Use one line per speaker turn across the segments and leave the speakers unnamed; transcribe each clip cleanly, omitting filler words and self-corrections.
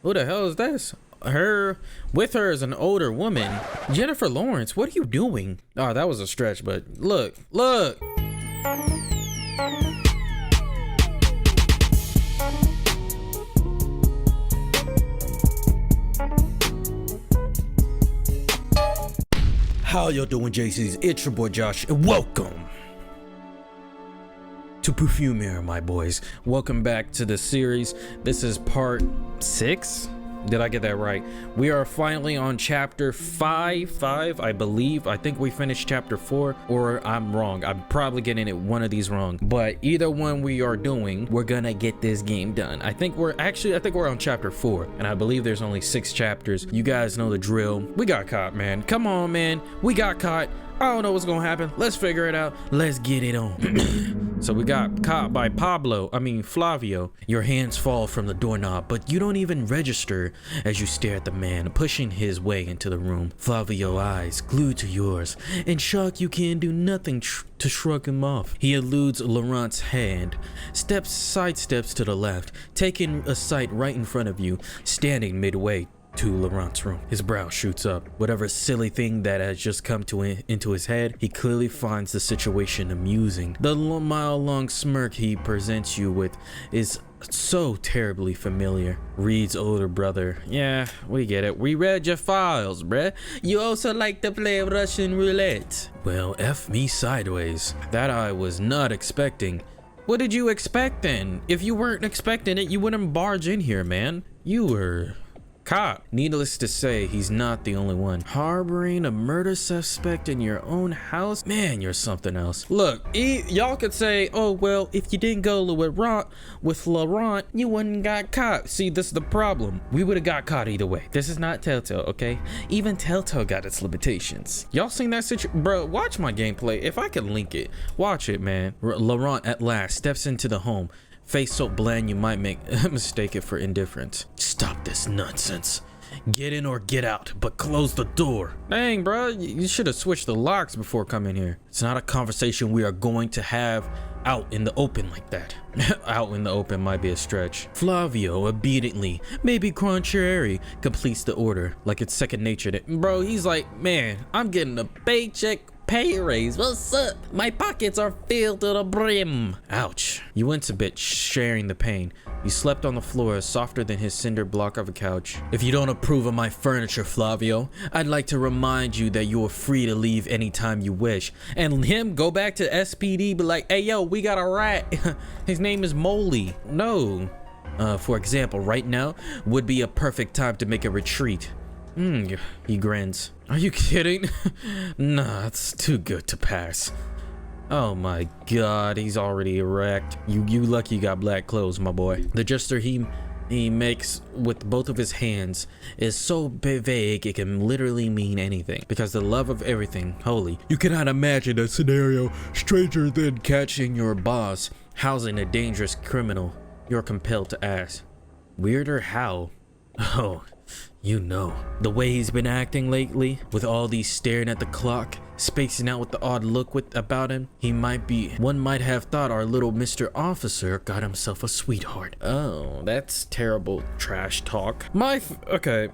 Who the hell is this? With her is an older woman. Jennifer Lawrence, what are you doing? Oh, that was a stretch, but look. How y'all doing, JCs? It's your boy Josh, and welcome to Perfumare, my boys. Welcome back to the series. This is part 6. Did I get that right? We are finally on chapter 5, I believe. I think we finished chapter 4, or I'm wrong. I'm probably getting it one of these wrong. But either one we are doing, we're gonna get this game done. I think we're on chapter 4, and I believe there's only 6 chapters. You guys know the drill. We got caught, man. Come on, man. We got caught. I don't know what's gonna happen. Let's figure it out. Let's get it on. So we got caught by Flavio. Your hands fall from the doorknob, but you don't even register as you stare at the man pushing his way into the room. Flavio's eyes glued to yours. In shock, you can do nothing to shrug him off. He eludes Laurent's hand, sidesteps to the left, taking a sight right in front of you, standing midway to Laurent's room. His brow shoots up. Whatever silly thing that has just come into his head, he clearly finds the situation amusing. The mile-long smirk he presents you with is so terribly familiar. Reed's older brother. Yeah, we get it. We read your files, bruh. You also like to play Russian roulette. Well, F me sideways. That I was not expecting. What did you expect then? If you weren't expecting it, you wouldn't barge in here, man. You were cop. Needless to say, he's not the only one. Harboring a murder suspect in your own house? Man, you're something else. Look, y'all could say, oh, well, if you didn't go with Laurent, you wouldn't got caught. See, this is the problem. We would have got caught either way. This is not Telltale, okay? Even Telltale got its limitations. Y'all seen that situation? Bro, watch my gameplay. If I can link it, watch it, man. Laurent at last steps into the home. Face so bland you might mistake it for indifference. Stop this nonsense. Get in or get out, but close the door. Dang, bro, you should have switched the locks before coming here. It's not a conversation we are going to have out in the open like that. Out in the open might be a stretch. Flavio obediently, maybe contrary, completes the order like it's second nature to, bro, he's like, man, I'm getting a paycheck. Pay raise, what's up? My pockets are filled to the brim. Ouch. You wince a bit, sharing the pain. You slept on the floor softer than his cinder block of a couch. If you don't approve of my furniture, Flavio, I'd like to remind you that you are free to leave anytime you wish. And him go back to SPD, be like, hey yo, we got a rat. His name is Molly. No. For example, right now would be a perfect time to make a retreat. He grins. Are you kidding? Nah, it's too good to pass. Oh my god, he's already erect. You lucky you got black clothes, my boy. The gesture he makes with both of his hands is so vague it can literally mean anything. Because the love of everything holy. You cannot imagine a scenario stranger than catching your boss housing a dangerous criminal. You're compelled to ask. Weirder how? Oh, you know, the way he's been acting lately, with all these staring at the clock, spacing out with the odd look about him, one might have thought our little Mr. Officer got himself a sweetheart. Oh, that's terrible trash talk. Okay,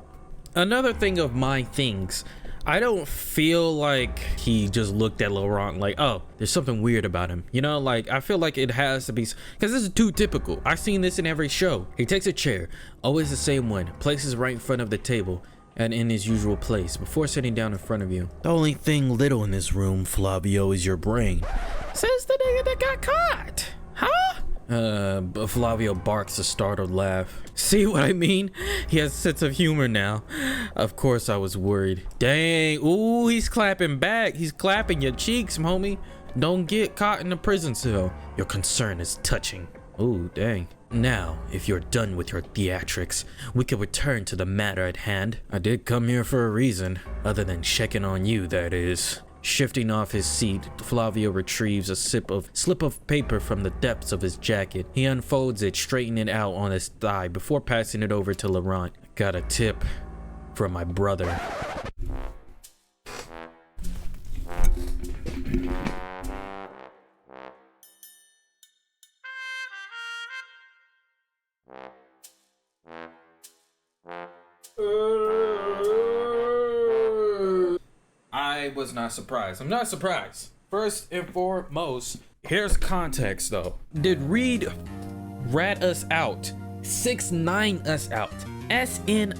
another thing of my things, I don't feel like he just looked at Laurent like, oh, there's something weird about him. You know, like, I feel like it has to be, because this is too typical. I've seen this in every show. He takes a chair, always the same one, places right in front of the table and in his usual place before sitting down in front of you. The only thing little in this room, Flavio, is your brain. Says the nigga that got caught. Huh? Flavio barks a startled laugh. See what I mean? He has a sense of humor now. Of course I was worried. Dang, ooh, he's clapping back. He's clapping your cheeks, homie. Don't get caught in the prison cell. Your concern is touching. Ooh, dang. Now, if you're done with your theatrics, we can return to the matter at hand. I did come here for a reason, other than checking on you, that is. Shifting off his seat, Flavio retrieves a slip of paper from the depths of his jacket. He unfolds it, straightening it out on his thigh before passing it over to Laurent. Got a tip from my brother. was not surprised. I'm not surprised. First and foremost, here's context though. Did Reed rat us out? 6ix9ine us out? SNITCH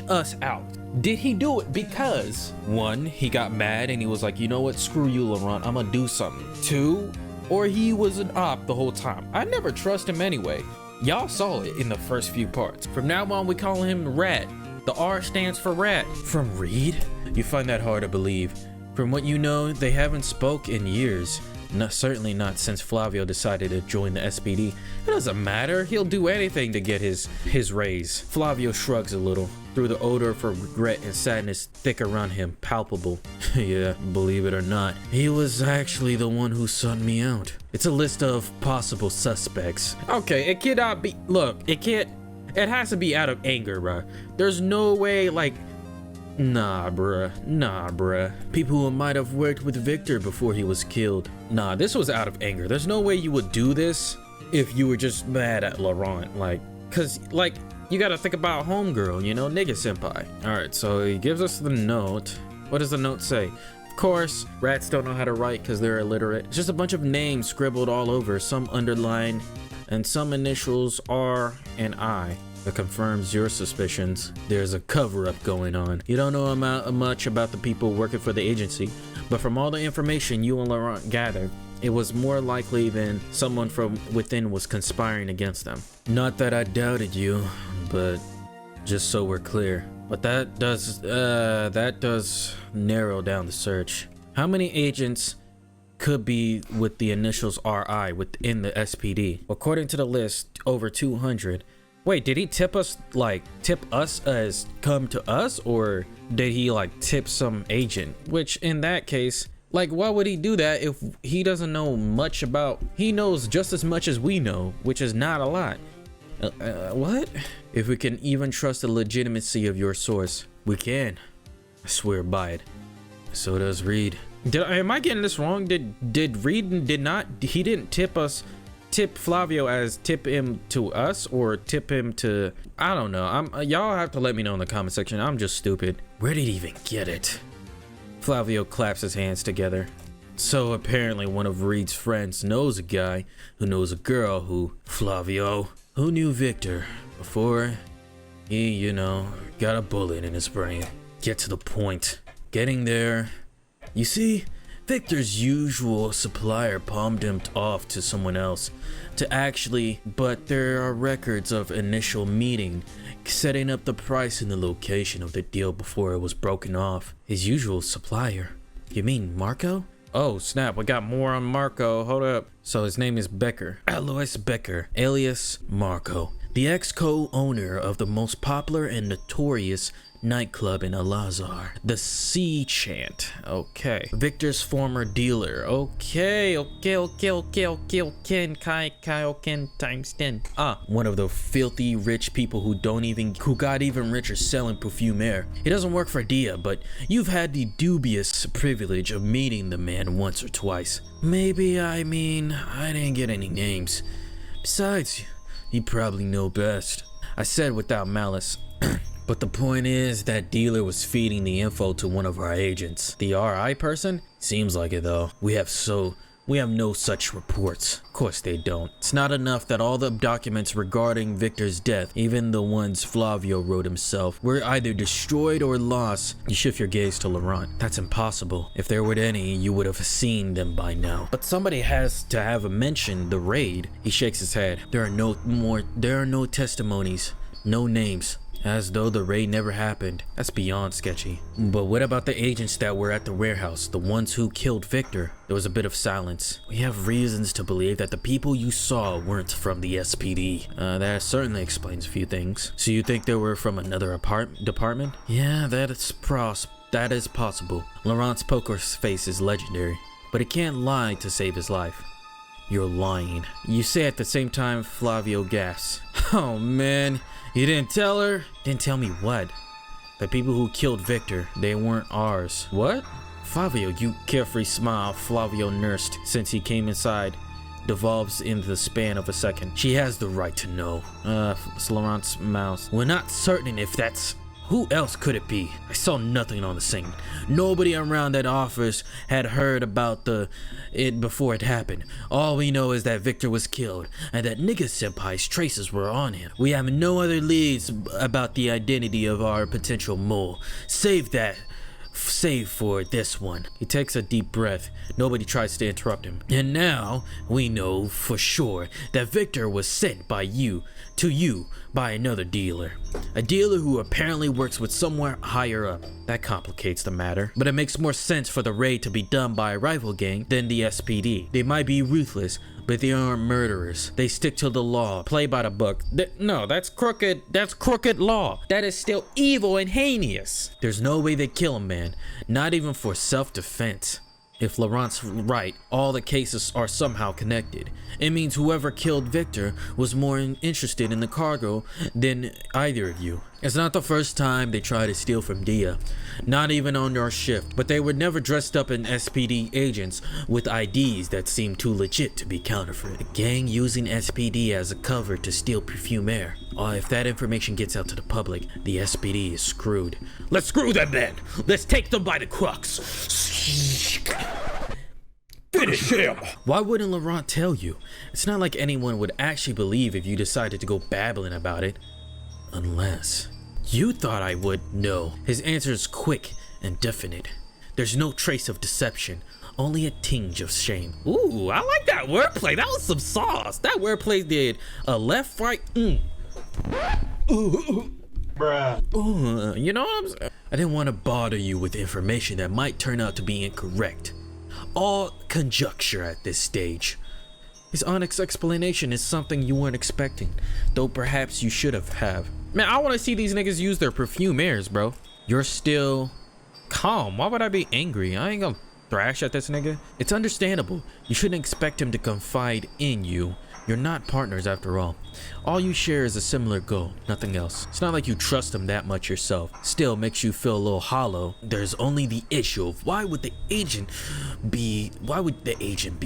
us out? Did he do it because 1, he got mad and he was like, you know what, screw you, Laurent, I'm gonna do something. 2, or he was an op the whole time. I never trust him anyway. Y'all saw it in the first few parts. From now on, we call him Rat. The R stands for Rat. From Reed? You find that hard to believe. From what you know, they haven't spoke in years. Certainly not since Flavio decided to join the SPD. It doesn't matter, he'll do anything to get his raise. Flavio shrugs a little, through the odor for regret and sadness thick around him, palpable. Yeah, believe it or not, he was actually the one who sought me out. It's a list of possible suspects. Okay, it cannot be, look, it has to be out of anger, bruh. There's no way, like, nah, bruh. People who might have worked with Victor before he was killed. Nah, this was out of anger. There's no way you would do this if you were just mad at Laurent. Like, cause, like, you gotta think about homegirl, you know, nigga senpai. Alright, so he gives us the note. What does the note say? Of course, rats don't know how to write because they're illiterate. It's just a bunch of names scribbled all over, some underlined, and some initials R and I. That confirms your suspicions. There's a cover-up going on. You don't know much about the people working for the agency, but from all the information you and Laurent gathered, it was more likely than someone from within was conspiring against them. Not that I doubted you, but just so we're clear. But that does narrow down the search. How many agents could be with the initials RI within the SPD? According to the list, over 200. Wait, did he tip us as come to us, or did he like tip some agent? Which in that case, like, why would he do that if he doesn't know much about, he knows just as much as we know, which is not a lot. What? If we can even trust the legitimacy of your source, we can. I swear by it. So does Reed. Am I getting this wrong? Did Reed he didn't tip Flavio as tip him to us, or tip him to, I don't know. Y'all have to let me know in the comment section. I'm just stupid. Where did he even get it? Flavio claps his hands together. So apparently one of Reed's friends knows a guy who knows a girl who, Flavio, who knew Victor before he, you know, got a bullet in his brain. Get to the point. Getting there. You see, Victor's usual supplier palmed him off to someone else but there are records of initial meeting, setting up the price and the location of the deal before it was broken off. His usual supplier? You mean Marco? Oh snap, we got more on Marco, hold up. So his name is Becker, Alois Becker, alias Marco, the ex-co-owner of the most popular and notorious nightclub in Al-Azhar, the Sea Chant. Okay. Victor's former dealer. Okay times 10. One of the filthy rich people who got even richer selling Perfumare. He doesn't work for Dia, but you've had the dubious privilege of meeting the man once or twice. Maybe, I didn't get any names. Besides, you probably know best. I said without malice. But the point is, that dealer was feeding the info to one of our agents. The RI person? Seems like it though. We have no such reports. Of course they don't. It's not enough that all the documents regarding Victor's death, even the ones Flavio wrote himself, were either destroyed or lost. You shift your gaze to Laurent. That's impossible. If there were any, you would have seen them by now. But somebody has to have mentioned the raid. He shakes his head. There are no testimonies, no names. As though the raid never happened. That's beyond sketchy. But what about the agents that were at the warehouse, the ones who killed Victor? There was a bit of silence. We have reasons to believe that the people you saw weren't from the SPD. That certainly explains a few things. So you think they were from another department? Yeah, that is possible. Laurent's poker face is legendary, but he can't lie to save his life. You're lying. You say at the same time Flavio gasps. Oh man. You didn't tell her? Didn't tell me what? The people who killed Victor, they weren't ours. What? Flavio, you carefree smile Flavio nursed since he came inside devolves in the span of a second. She has the right to know. Laurent's mouth. We're not certain if that's Who else could it be? I saw nothing on the scene. Nobody around that office had heard about it before it happened. All we know is that Victor was killed and that nigga senpai's traces were on him. We have no other leads about the identity of our potential mole. Save for this one. He takes a deep breath. Nobody tries to interrupt him. And now we know for sure that Victor was sent by you by another dealer. A dealer who apparently works with somewhere higher up. That complicates the matter. But it makes more sense for the raid to be done by a rival gang than the SPD. They might be ruthless, but they aren't murderers. They stick to the law, play by the book. No, that's crooked. That's crooked law. That is still evil and heinous. There's no way they kill a man, not even for self-defense. If Laurent's right, all the cases are somehow connected. It means whoever killed Victor was more interested in the cargo than either of you. It's not the first time they try to steal from Dia, not even on our shift, but they were never dressed up in SPD agents with IDs that seemed too legit to be counterfeit. A gang using SPD as a cover to steal Perfumare. If that information gets out to the public, the SPD is screwed. Let's screw them then! Let's take them by the crux! Finish him! Why wouldn't Laurent tell you? It's not like anyone would actually believe if you decided to go babbling about it. Unless you thought I would. No. His answer is quick and definite. There's no trace of deception, only a tinge of shame. Ooh, I like that wordplay. That was some sauce. That wordplay did a left, right, Bruh. You know what I'm saying? I didn't want to bother you with information that might turn out to be incorrect. All conjecture at this stage. His honest explanation is something you weren't expecting, though perhaps you should have. Man, I want to see these niggas use their Perfumares, bro. You're still calm. Why would I be angry? I ain't gonna thrash at this nigga. It's understandable. You shouldn't expect him to confide in you. You're not partners after all. All you share is a similar goal, nothing else. It's not like you trust him that much yourself. Still makes you feel a little hollow. There's only the issue of why would the agent be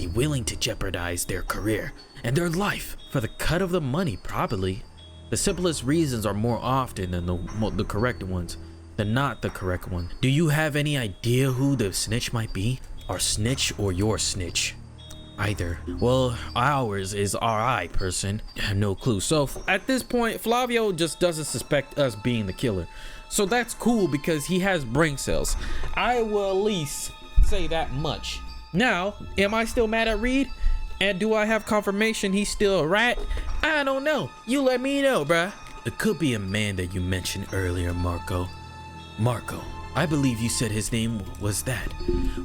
willing to jeopardize their career and their life for the cut of the money? Probably. The simplest reasons are more often than the correct ones, than not the correct one. Do you have any idea who the snitch might be? Our snitch or your snitch? Either. Well, ours is RI person. I have no clue. So at this point, Flavio just doesn't suspect us being the killer. So that's cool because he has brain cells. I will at least say that much. Now, am I still mad at Reed? And do I have confirmation he's still a rat? I don't know. You let me know, bruh. It could be a man that you mentioned earlier, Marco. Marco. I believe you said his name was that.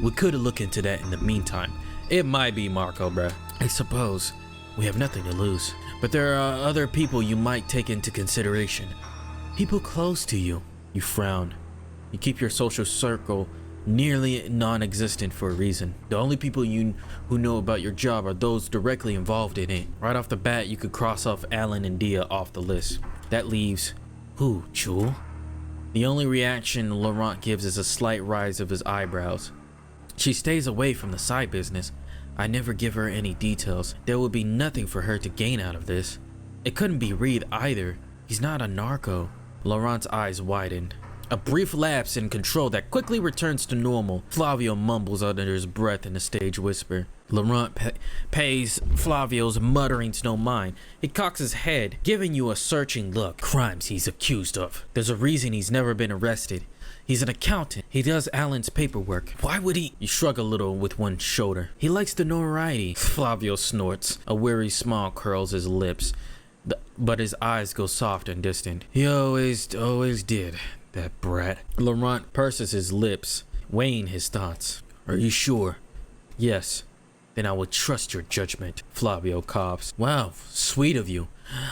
We could look into that in the meantime. It might be Marco, bruh. I suppose we have nothing to lose. But there are other people you might take into consideration. People close to you. You frown. You keep your social circle nearly non-existent for a reason. The only people who know about your job are those directly involved in it. Right off the bat, you could cross off Alan and Dia off the list. That leaves who, Jewel? The only reaction Laurent gives is a slight rise of his eyebrows. She stays away from the side business. I never give her any details. There would be nothing for her to gain out of this. It couldn't be Reed either. He's not a narco. Laurent's eyes widen. A brief lapse in control that quickly returns to normal. Flavio mumbles under his breath in a stage whisper. Laurent pays Flavio's mutterings no mind. He cocks his head, giving you a searching look. Crimes he's accused of. There's a reason he's never been arrested. He's an accountant. He does Alan's paperwork. Why would he? You shrug a little with one shoulder. He likes the notoriety. Flavio snorts. A weary smile curls his lips, but his eyes go soft and distant. He always did. That brat. Laurent purses his lips, weighing his thoughts. Are you sure? Yes. Then I will trust your judgment. Flavio coughs. Wow, sweet of you.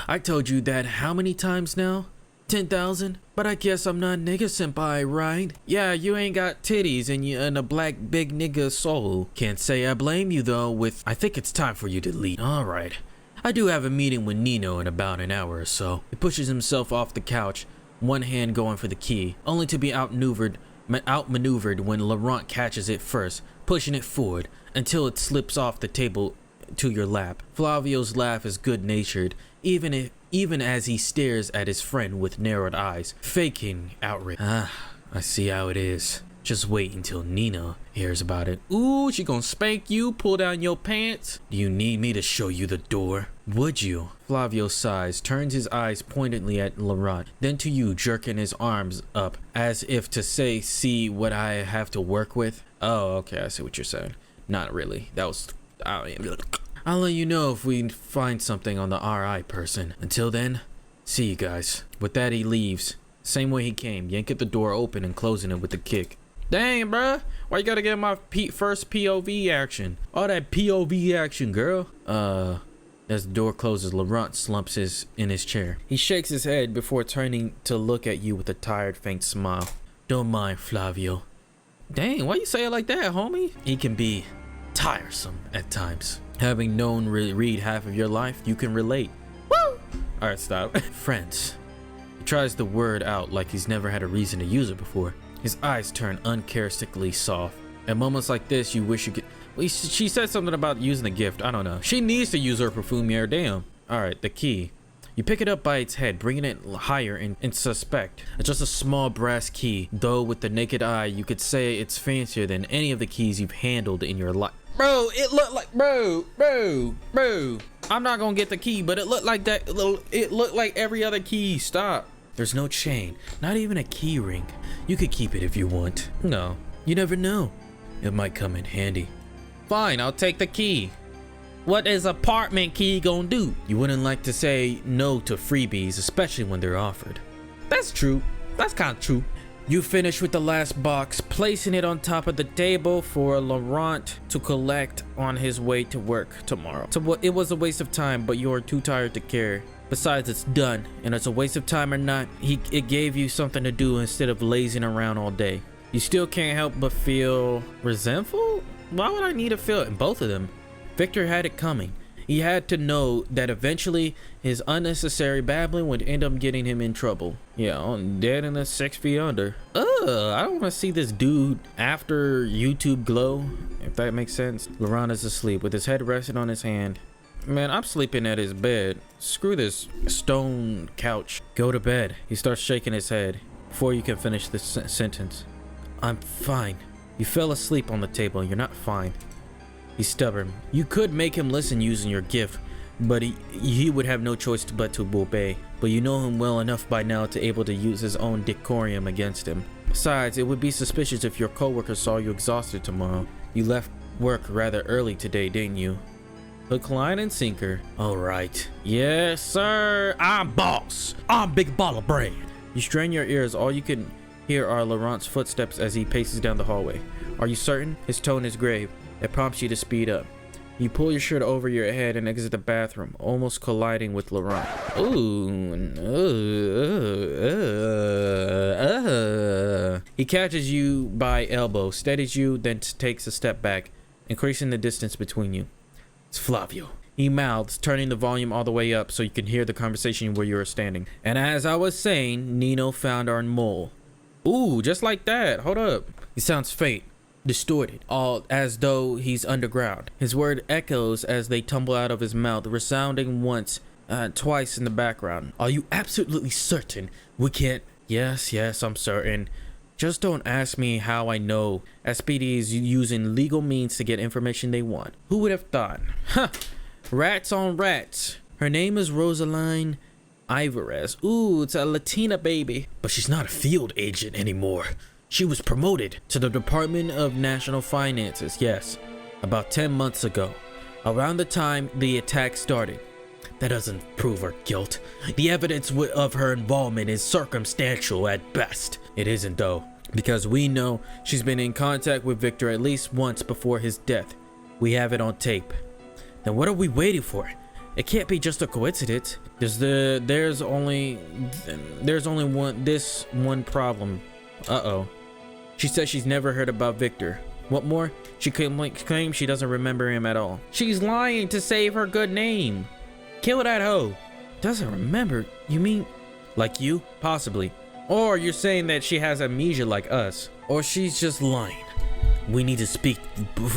I told you that how many times now? 10,000? But I guess I'm not nigga senpai, right? Yeah, you ain't got titties and a black big nigga soul. Can't say I blame you though I think it's time for you to leave. Alright. I do have a meeting with Nino in about an hour or so. He pushes himself off the couch, one hand going for the key, only to be outmaneuvered when Laurent catches it first, pushing it forward until it slips off the table to your lap. Flavio's laugh is good-natured, even even as he stares at his friend with narrowed eyes, faking outrage. Ah, I see how it is. Just wait until Nina hears about it. Ooh, she gonna spank you, pull down your pants. Do you need me to show you the door? Would you? Flavio sighs, turns his eyes pointedly at Laurent, then to you, jerking his arms up as if to say, see what I have to work with? Oh, okay, I see what you're saying. Not really. That was... I'll let you know if we find something on the RI person. Until then, see you guys. With that, he leaves. Same way he came, yanking the door open and closing it with a kick. Dang, bruh. Why you gotta get my first POV action? All that POV action, girl. As the door closes, Laurent slumps in his chair. He shakes his head before turning to look at you with a tired, faint smile. Don't mind Flavio. Dang, why you say it like that, homie? He can be tiresome at times. Having known read half of your life, you can relate. Woo! Alright, stop. Friends. He tries the word out like he's never had a reason to use it before. His eyes turn uncharacteristically soft. At moments like this, you wish you could... Well, she said something about using the gift. I don't know. She needs to use her Perfumare. Damn. Alright, the key. You pick it up by its head, bringing it higher and suspect. It's just a small brass key. Though with the naked eye, you could say it's fancier than any of the keys you've handled in your life. Bro, it looked like... Bro. I'm not gonna get the key, but it looked like that. It looked like every other key. Stop. There's no chain, not even a key ring. You could keep it if you want. No, you never know. It might come in handy. Fine, I'll take the key. What is apartment key gonna do? You wouldn't like to say no to freebies, especially when they're offered. That's true. That's kind of true. You finish with the last box, placing it on top of the table for Laurent to collect on his way to work tomorrow. So it was a waste of time, but you're too tired to care. Besides, it's done, and it's a waste of time or not, it gave you something to do instead of lazing around all day. You still can't help but feel resentful? Why would I need to feel it in both of them? Victor had it coming. He had to know that eventually his unnecessary babbling would end up getting him in trouble. Yeah, I'm dead in the 6 feet under. I don't want to see this dude after YouTube glow, if that makes sense. Laurent is asleep with his head resting on his hand. Man, I'm sleeping at his bed. Screw this stone couch. Go to bed. He starts shaking his head before you can finish this sentence. I'm fine. You fell asleep on the table. You're not fine. He's stubborn. You could make him listen using your gift, but he would have no choice but to obey. But you know him well enough by now to able to use his own decorum against him. Besides, it would be suspicious if your coworkers saw you exhausted tomorrow. You left work rather early today, didn't you? Hook, line, and sinker. All right. Yes, sir. I'm boss. I'm big ball of bread. You strain your ears. All you can hear are Laurent's footsteps as he paces down the hallway. Are you certain? His tone is grave. It prompts you to speed up. You pull your shirt over your head and exit the bathroom, almost colliding with Laurent. He catches you by elbow, steadies you, then takes a step back, increasing the distance between you. It's Flavio. He mouths, turning the volume all the way up so you can hear the conversation where you are standing. And as I was saying, Nino found our mole. Ooh, just like that. Hold up. He sounds faint, distorted, all as though he's underground. His word echoes as they tumble out of his mouth, resounding once, twice in the background. Are you absolutely certain we can't? Yes, I'm certain. Just don't ask me how I know. SPD is using legal means to get information they want. Who would have thought? Huh. Rats on rats. Her name is Rosaline Ivarez. Ooh, it's a Latina baby. But she's not a field agent anymore. She was promoted to the Department of National Finances, yes, about 10 months ago, around the time the attack started. That doesn't prove her guilt. The evidence of her involvement is circumstantial at best. It isn't though, because we know she's been in contact with Victor at least once before his death. We have it on tape. Then what are we waiting for? It can't be just a coincidence. There's only one problem. Uh-oh. She says she's never heard about Victor. What more? She claims she doesn't remember him at all. She's lying to save her good name. Kill that hoe. Doesn't remember? You mean like you? Possibly. Or you're saying that she has amnesia like us. Or she's just lying. We need to speak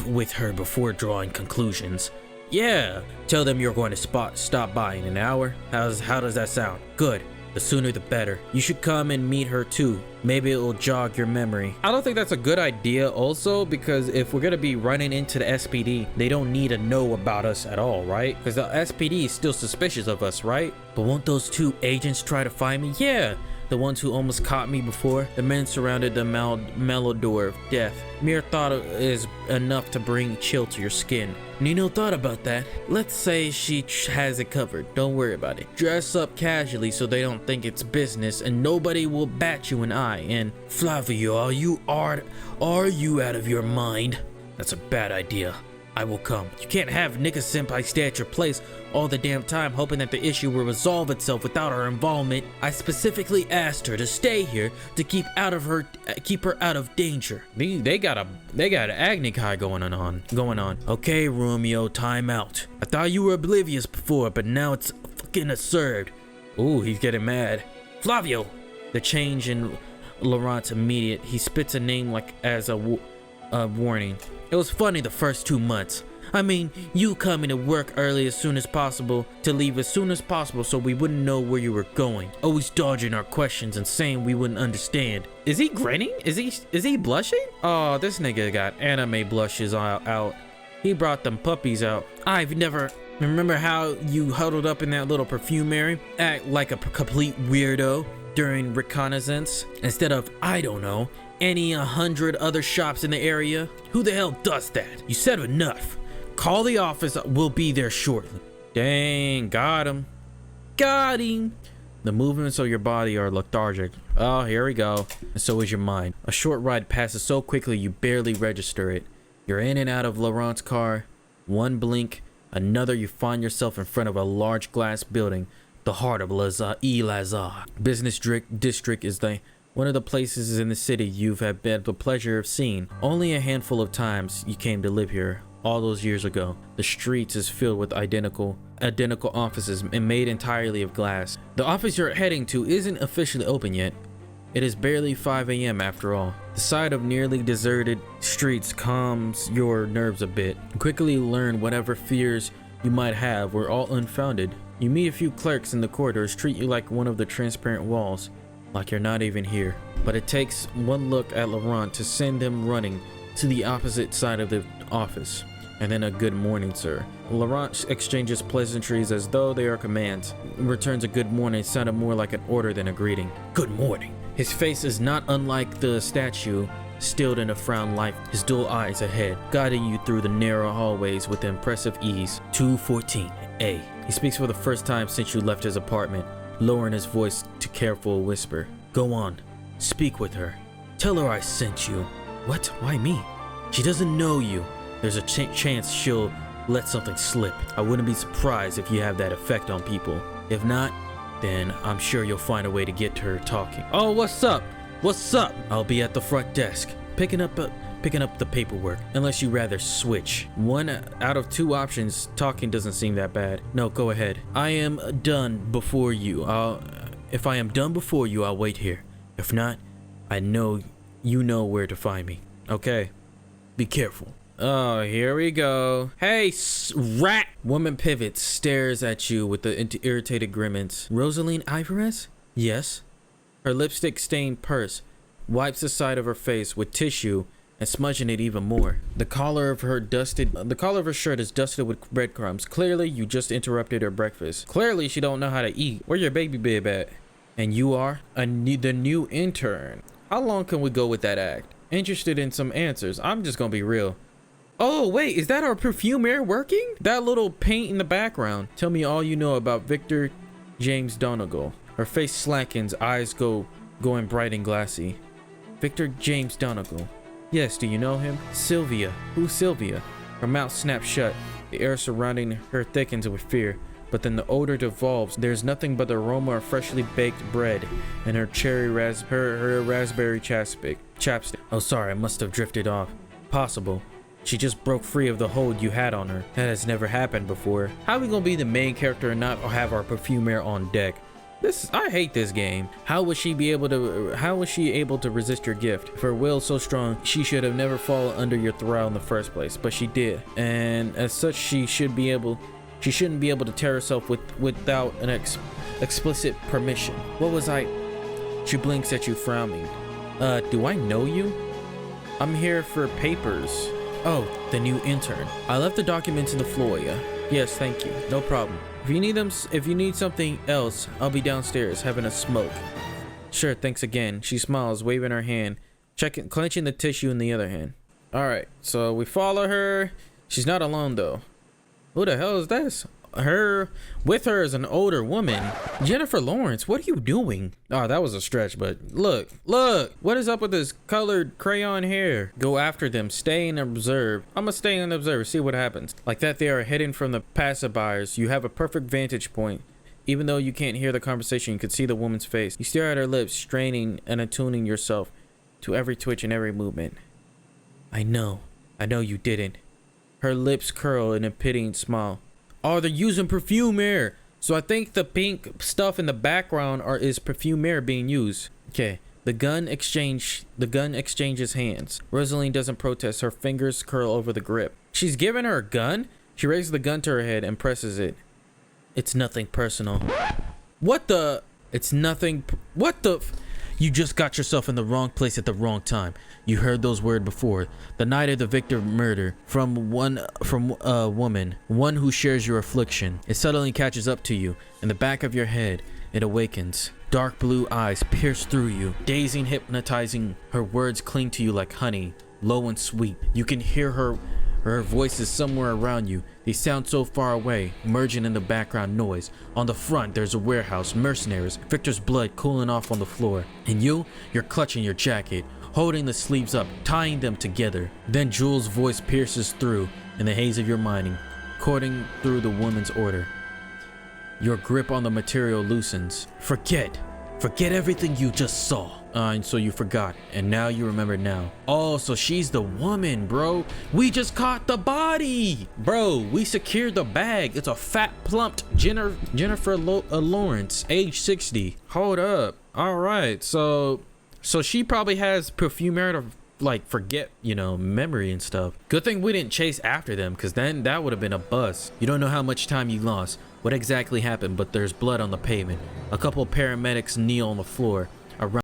with her before drawing conclusions. Yeah. Tell them you're going to stop by in an hour. How does that sound? Good. The sooner the better. You should come and meet her too. Maybe it will jog your memory. I don't think that's a good idea also, because if we're gonna be running into the SPD, they don't need to know about us at all, right? Because the SPD is still suspicious of us, right? But won't those two agents try to find me? Yeah. The ones who almost caught me before. The men surrounded the mellow door of death. Mere thought is enough to bring chill to your skin. Nino thought about that. Let's say she has it covered. Don't worry about it. Dress up casually so they don't think it's business, and nobody will bat you an eye. And Flavio, are you out of your mind? That's a bad idea. I will come. You can't have Nika-senpai stay at your place all the damn time hoping that the issue will resolve itself without our involvement. I specifically asked her to stay here to keep her out of danger. They got an Agni Kai going on. Okay, Romeo, time out. I thought you were oblivious before, but now it's fucking absurd. Ooh, he's getting mad. Flavio! The change in Laurent's immediate. He spits a name like as a warning. It was funny the first 2 months. I mean, you coming to work early as soon as possible, to leave as soon as possible so we wouldn't know where you were going. Always dodging our questions and saying we wouldn't understand. Is he grinning? Is he blushing? Oh, this nigga got anime blushes out. He brought them puppies out. I've never... Remember how you huddled up in that little Perfumare? Act like a complete weirdo during reconnaissance instead of, I don't know, any 100 other shops in the area? Who the hell does that? You said enough. Call the office, we'll be there shortly. Dang, got him. Got him. The movements of your body are lethargic. Oh, here we go. And so is your mind. A short ride passes so quickly you barely register it. You're in and out of Laurent's car. One blink, another, you find yourself in front of a large glass building, the heart of Lazare. Business district is one of the places in the city you've had the pleasure of seeing. Only a handful of times you came to live here, all those years ago. The streets is filled with identical offices and made entirely of glass. The office you're heading to isn't officially open yet. It is barely 5 a.m. after all. The sight of nearly deserted streets calms your nerves a bit. Quickly learn whatever fears you might have were all unfounded. You meet a few clerks in the corridors, treat you like one of the transparent walls, like you're not even here. But it takes one look at Laurent to send them running to the opposite side of the office. And then a good morning, sir. Laurent exchanges pleasantries as though they are commands. Returns a good morning sounded more like an order than a greeting. Good morning. His face is not unlike the statue, stilled in a frown life, his dull eyes ahead, guiding you through the narrow hallways with impressive ease. 214A. He speaks for the first time since you left his apartment, lowering his voice to careful whisper. Go on, speak with her. Tell her I sent you. What? Why me? She doesn't know you. There's a chance she'll let something slip. I wouldn't be surprised if you have that effect on people. If not, then I'm sure you'll find a way to get her talking. Oh, what's up? What's up? I'll be at the front desk, picking up the paperwork, unless you rather switch. One out of two options, talking doesn't seem that bad. No, go ahead. I am done before you. If I am done before you, I'll wait here. If not, I know you know where to find me. Okay, be careful. Oh, here we go. Hey, rat! Woman pivots, stares at you with the irritated grimace. Rosaline Ivarez? Yes. Her lipstick-stained purse wipes the side of her face with tissue and smudging it even more. The collar of her shirt is dusted with breadcrumbs. Clearly, you just interrupted her breakfast. Clearly, she don't know how to eat. Where your baby bib at? And you are the new intern. How long can we go with that act? Interested in some answers. I'm just gonna be real. Oh, wait, is that our Perfumare working? That little paint in the background. Tell me all you know about Victor James Donegal. Her face slackens, eyes going bright and glassy. Victor James Donegal. Yes, do you know him? Sylvia. Who's Sylvia? Her mouth snaps shut. The air surrounding her thickens with fear. But then the odor devolves. There's nothing but the aroma of freshly baked bread and her raspberry chapstick. Oh, sorry, I must have drifted off. Possible. She just broke free of the hold you had on her. That has never happened before. How are we gonna be the main character and not have our Perfumare on deck? I hate this game. How was she able to resist your gift? If her will so strong, she should have never fallen under your thrall in the first place, but she did. And as such, she shouldn't be able to tear herself without an explicit permission. What was I? She blinks at you, frowning. Do I know you? I'm here for papers. Oh, the new intern. I left the documents in the foyer. Yes, thank you. No problem. If you need something else, I'll be downstairs having a smoke. Sure, thanks again. She smiles, waving her hand, clenching the tissue in the other hand. All right, so we follow her. She's not alone though. Who the hell is this? With her is an older woman. Jennifer Lawrence, what are you doing? Oh, that was a stretch, but look, what is up with this colored crayon hair? Go after them, stay and observe. I'm gonna stay and observe, see what happens. Like that, they are hidden from the passerbyers. You have a perfect vantage point. Even though you can't hear the conversation, you can see the woman's face. You stare at her lips, straining and attuning yourself to every twitch and every movement. I know you didn't. Her lips curl in a pitying smile. Oh, they're using Perfumare. So I think the pink stuff in the background is Perfumare being used. Okay. The gun exchanges hands. Rosaline doesn't protest. Her fingers curl over the grip. She's giving her a gun? She raises the gun to her head and presses it. It's nothing personal. What the? It's nothing. What the? You just got yourself in the wrong place at the wrong time. You heard those words before. The night of the Victor murder from a woman, one who shares your affliction. It suddenly catches up to you. In the back of your head, it awakens. Dark blue eyes pierce through you, dazing, hypnotizing. Her words cling to you like honey, low and sweet. You can hear her voice is somewhere around you. They sound so far away, merging in the background noise. On the front, there's a warehouse, mercenaries, Victor's blood cooling off on the floor. And you're clutching your jacket, holding the sleeves up, tying them together. Then Jules' voice pierces through in the haze of your mind, cording through the woman's order. Your grip on the material loosens. Forget everything you just saw. And so you forgot, and now you remember now. Oh, so she's the woman, bro. We just caught the body, bro. We secured the bag. It's a fat, plumped Jennifer Lawrence, age 60. Hold up. All right, so she probably has Perfumare to like forget, memory and stuff. Good thing we didn't chase after them, because then that would have been a bust. You don't know how much time you lost, what exactly happened, but there's blood on the pavement. A couple of paramedics kneel on the floor around.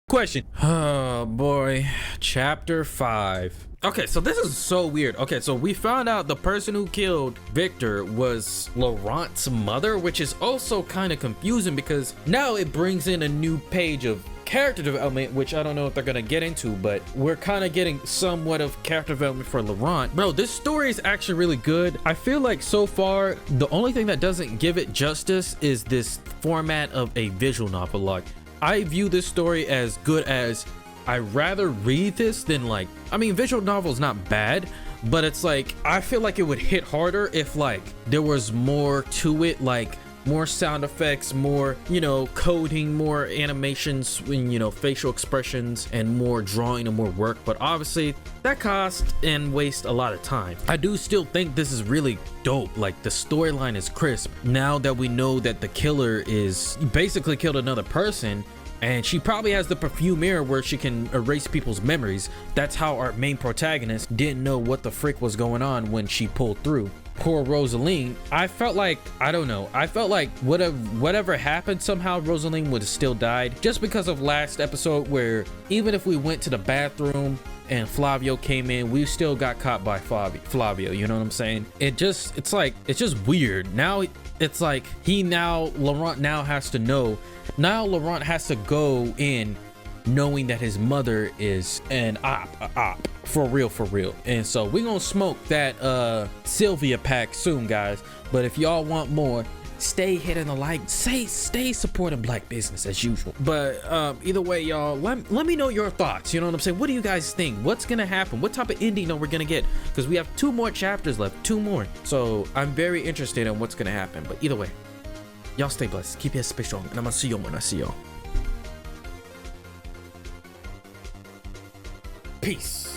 Question. Oh boy, chapter 5. Okay, so this is so weird. Okay, so we found out the person who killed Victor was Laurent's mother, which is also kind of confusing because now it brings in a new page of character development, which I don't know if they're gonna get into, but we're kind of getting somewhat of character development for Laurent. Bro, this story is actually really good. I feel like so far the only thing that doesn't give it justice is this format of a visual novel. Like, I view this story as good as I rather read this than like, I mean, visual novel is not bad, but it's like I feel like it would hit harder if like there was more to it, like more sound effects, more, you know, coding, more animations, you know, facial expressions, and more drawing and more work. But obviously that costs and wastes a lot of time. I do still think this is really dope. Like, the storyline is crisp now that we know that the killer is basically killed another person, and she probably has the Perfumare where she can erase people's memories. That's how our main protagonist didn't know what the frick was going on when she pulled through. Poor Rosaline. I felt like, I don't know, I felt like whatever happened, somehow Rosaline would have still died, just because of last episode, where even if we went to the bathroom and Flavio came in, we still got caught by Flavio, you know what I'm saying? It's just weird. Now it's like Laurent now has to know. Now Laurent has to go in knowing that his mother is an op for real. And so we gonna smoke that Sylvia pack soon, guys. But if y'all want more, stay hitting the like, stay supporting black business as usual. But either way, y'all, let me know your thoughts. You know what I'm saying? What do you guys think? What's gonna happen? What type of ending are we gonna get? Because we have 2 more chapters left, 2 more. So I'm very interested in what's gonna happen. But either way, y'all stay blessed, keep your space strong, and I'm gonna see y'all when I see y'all. Peace.